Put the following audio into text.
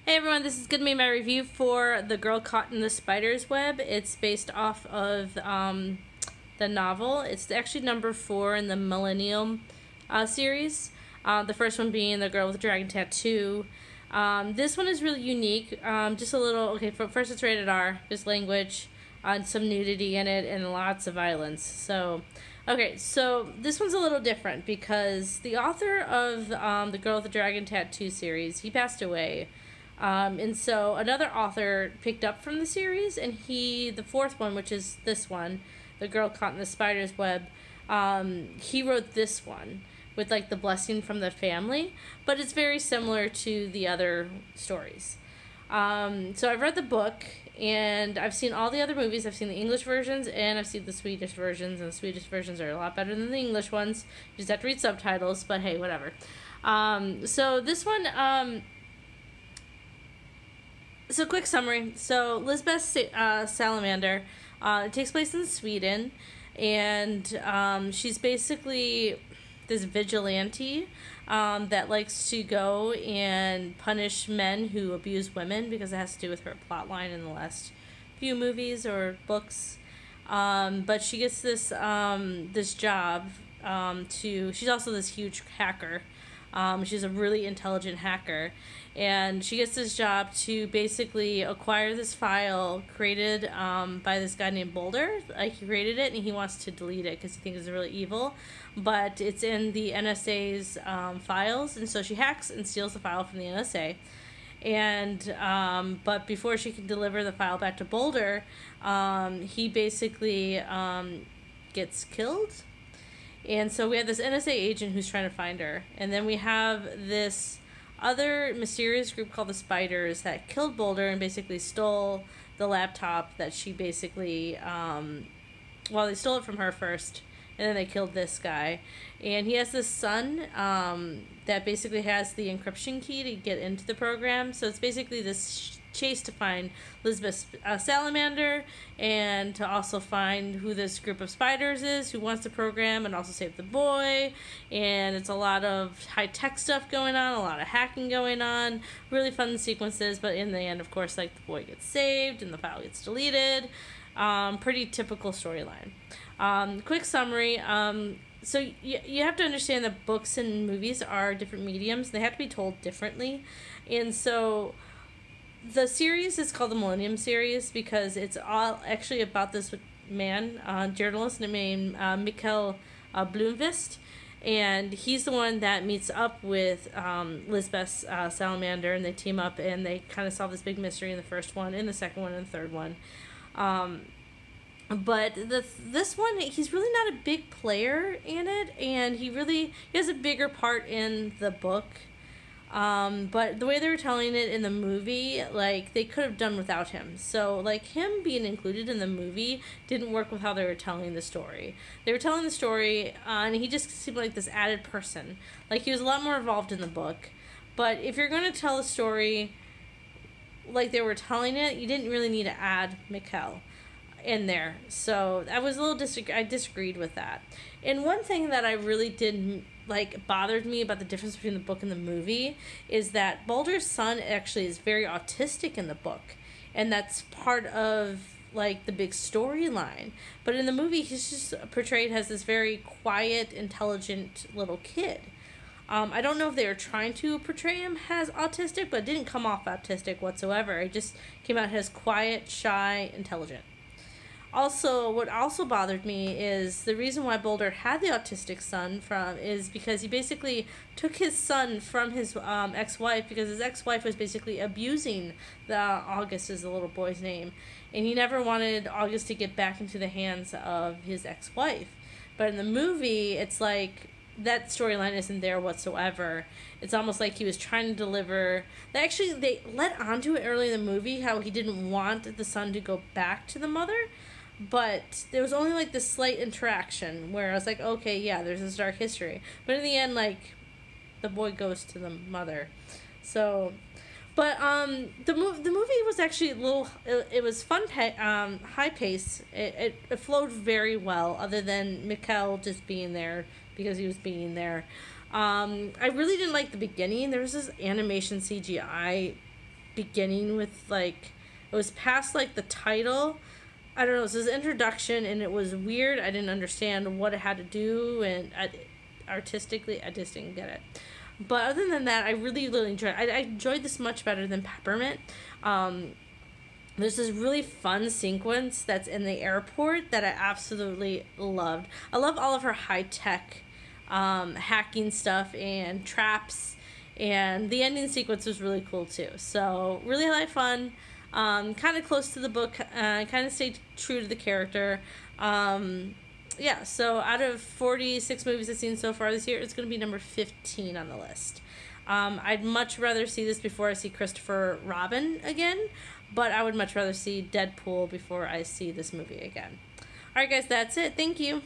Hey everyone, this is going to be my review for The Girl Caught in the Spider's Web. It's based off of the novel. It's actually number 4 in the Millennium series. The first one being The Girl with the Dragon Tattoo. This one is really unique. Just a little, okay, first it's rated R. There's language, some nudity in it, and lots of violence. So this one's a little different because the author of The Girl with the Dragon Tattoo series, he passed away. And so another author picked up from the series, and the fourth one, which is this one, The Girl Caught in the Spider's Web, he wrote this one with like the blessing from the family, but it's very similar to the other stories. So I've read the book, and I've seen all the other movies. I've seen the English versions, and I've seen the Swedish versions, and the Swedish versions are a lot better than the English ones. You just have to read subtitles, but hey, whatever. So this one, So, quick summary. So, Lisbeth Salamander, it takes place in Sweden, and she's basically this vigilante that likes to go and punish men who abuse women because it has to do with her plot line in the last few movies or books. But she gets this job she's also this huge hacker. She's a really intelligent hacker, and she gets this job to basically acquire this file created by this guy named Boulder. He created it, and he wants to delete it because he thinks it's really evil, but it's in the NSA's files, and so she hacks and steals the file from the NSA. And but before she can deliver the file back to Boulder, he basically gets killed. And so we have this NSA agent who's trying to find her. And then we have this other mysterious group called the Spiders that killed Boulder and basically stole the laptop that she basically, they stole it from her first, and then they killed this guy. And he has this son that basically has the encryption key to get into the program. So it's basically this chase to find Lisbeth Salamander, and to also find who this group of spiders is, who wants the program, and also save the boy. And it's a lot of high-tech stuff going on, a lot of hacking going on, really fun sequences, but in the end, of course, like, the boy gets saved and the file gets deleted. Pretty typical storyline. Quick summary. So you have to understand that books and movies are different mediums. They have to be told differently. And so the series is called the Millennium series because it's all actually about this man, journalist named Mikael Blomkvist, and he's the one that meets up with Lisbeth Salamander, and they team up and they kind of solve this big mystery in the first one, in the second one, and the third one. But this one, he's really not a big player in it, and he has a bigger part in the book. But the way they were telling it in the movie, like, they could have done without him. So, like, him being included in the movie didn't work with how they were telling the story. They were telling the story, and he just seemed like this added person. Like, he was a lot more involved in the book. But if you're going to tell a story like they were telling it, you didn't really need to add Mikael in there. So I was a little I disagreed with that. And one thing that I really did bothered me about the difference between the book and the movie is that Boulder's son actually is very autistic in the book, and that's part of like the big storyline. But in the movie, he's just portrayed as this very quiet, intelligent little kid. I don't know if they were trying to portray him as autistic, but it didn't come off autistic whatsoever. It just came out as quiet, shy, intelligent. Also, what also bothered me is the reason why Boulder had the autistic son is because he basically took his son from his ex-wife, because his ex-wife was basically abusing August is the little boy's name, and he never wanted August to get back into the hands of his ex-wife. But in the movie, it's like that storyline isn't there whatsoever. It's almost like he was trying to deliver. They let onto it early in the movie how he didn't want the son to go back to the mother. But there was only like this slight interaction where I was like, okay, yeah, there's this dark history. But in the end, like, the boy goes to the mother. So, but the movie was actually a little. It was fun, high pace. It flowed very well, other than Mikael just being there because he was being there. I really didn't like the beginning. There was this animation CGI beginning with, like, it was past, like, the title. I don't know, it was an introduction, and it was weird. I didn't understand what it had to do, and artistically, I just didn't get it. But other than that, I really, really enjoyed it. I enjoyed this much better than Peppermint. There's this really fun sequence that's in the airport that I absolutely loved. I love all of her high-tech hacking stuff and traps, and the ending sequence was really cool too. So really a lot of fun, kind of close to the book, kind of stayed true to the character. Yeah, so out of 46 movies I've seen so far this year, it's going to be number 15 on the list. I'd much rather see this before I see Christopher Robin again, but I would much rather see Deadpool before I see this movie again. Alright guys, that's it. Thank you.